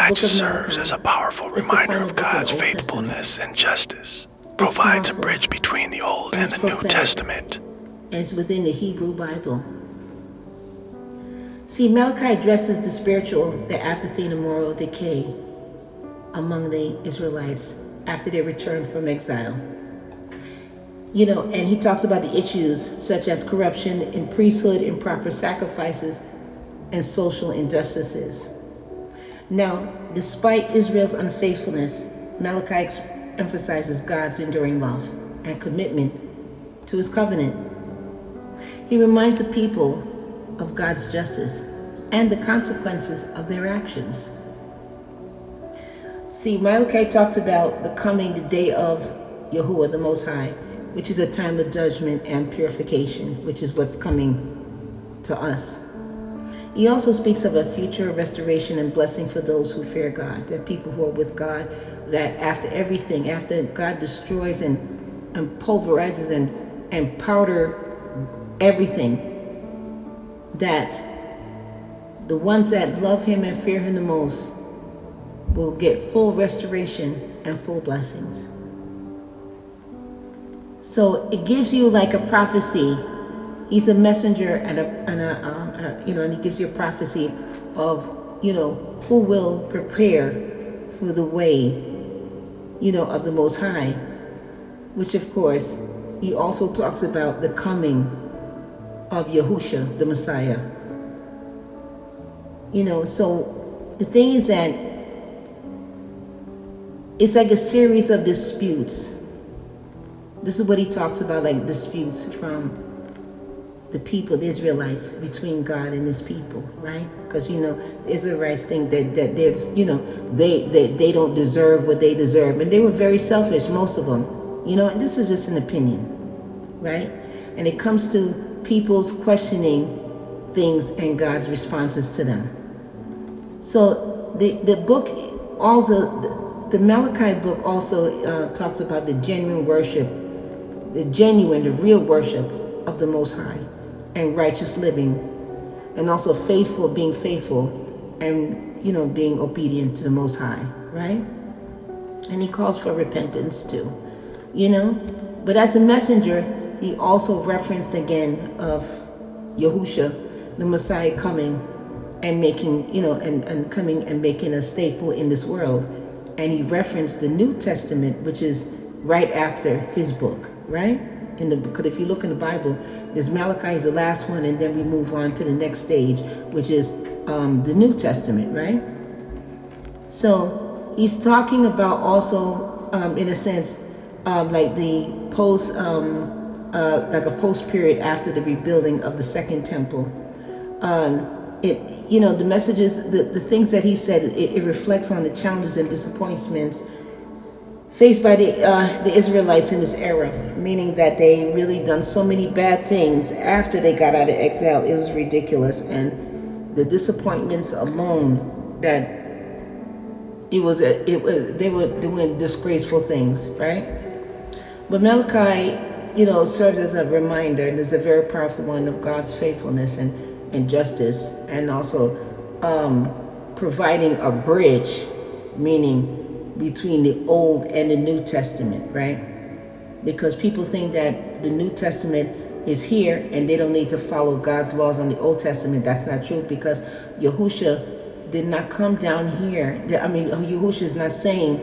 which serves as a powerful reminder of God's faithfulness and justice, provides a bridge between the Old and the New Testament. As within the Hebrew Bible. See, Malachi addresses the spiritual, the apathy, and the moral decay among the Israelites after they returned from exile. And he talks about the issues such as corruption in priesthood, improper sacrifices, and social injustices. Now, despite Israel's unfaithfulness, Malachi emphasizes God's enduring love and commitment to his covenant. He reminds the people of God's justice and the consequences of their actions. See, Malachi talks about the day of Yahuwah, the Most High, which is a time of judgment and purification, which is what's coming to us. He also speaks of a future restoration and blessing for those who fear God, that people who are with God, that after God destroys and pulverizes and powder everything, that the ones that love him and fear him the most will get full restoration and full blessings. So it gives you like a prophecy. He's a messenger and he gives you a prophecy of, who will prepare for the way, of the Most High, which of course, he also talks about the coming of Yahusha, the Messiah. So the thing is that it's like a series of disputes. This is what he talks about, like disputes from the people, the Israelites, between God and his people, right? Because, the Israelites think that they're, they don't deserve what they deserve. And they were very selfish, most of them. And this is just an opinion, right? And it comes to people's questioning things and God's responses to them. So the book also, the Malachi book also talks about the genuine worship, the real worship of the Most High, and righteous living, and also being faithful, and being obedient to the Most High, right? And he calls for repentance too, But as a messenger, he also referenced again of Yahusha, the Messiah, coming and making, and coming and making a staple in this world. And he referenced the New Testament, which is right after his book, right? Because if you look in the Bible, there's Malachi is the last one, and then we move on to the next stage, which is the New Testament, right? So he's talking about also, in a sense, like the post, like a post period after the rebuilding of the Second Temple. The messages, the things that he said, it reflects on the challenges and disappointments faced by the Israelites in this era, meaning that they really done so many bad things after they got out of exile. It was ridiculous, and the disappointments alone, that they were doing disgraceful things, right? But Malachi, serves as a reminder, and is a very powerful one, of God's faithfulness and justice, and also providing a bridge, meaning between the Old and the New Testament, right? Because people think that the New Testament is here and they don't need to follow God's laws on the Old Testament. That's not true, because Yahusha did not come down here. Yahusha is not saying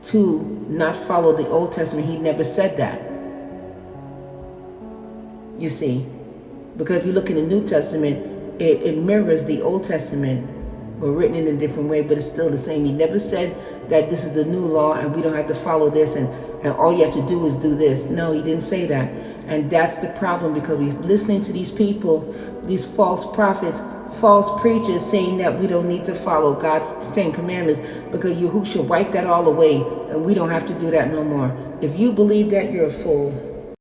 to not follow the Old Testament. He never said that. You see, because if you look in the New Testament, it mirrors the Old Testament, but written in a different way, but it's still the same. He never said that this is the new law and we don't have to follow this and all you have to do is do this. No, he didn't say that. And that's the problem, because we're listening to these people, these false prophets, false preachers, saying that we don't need to follow God's 10 commandments because Yahushua wiped that all away and we don't have to do that no more. If you believe that, you're a fool.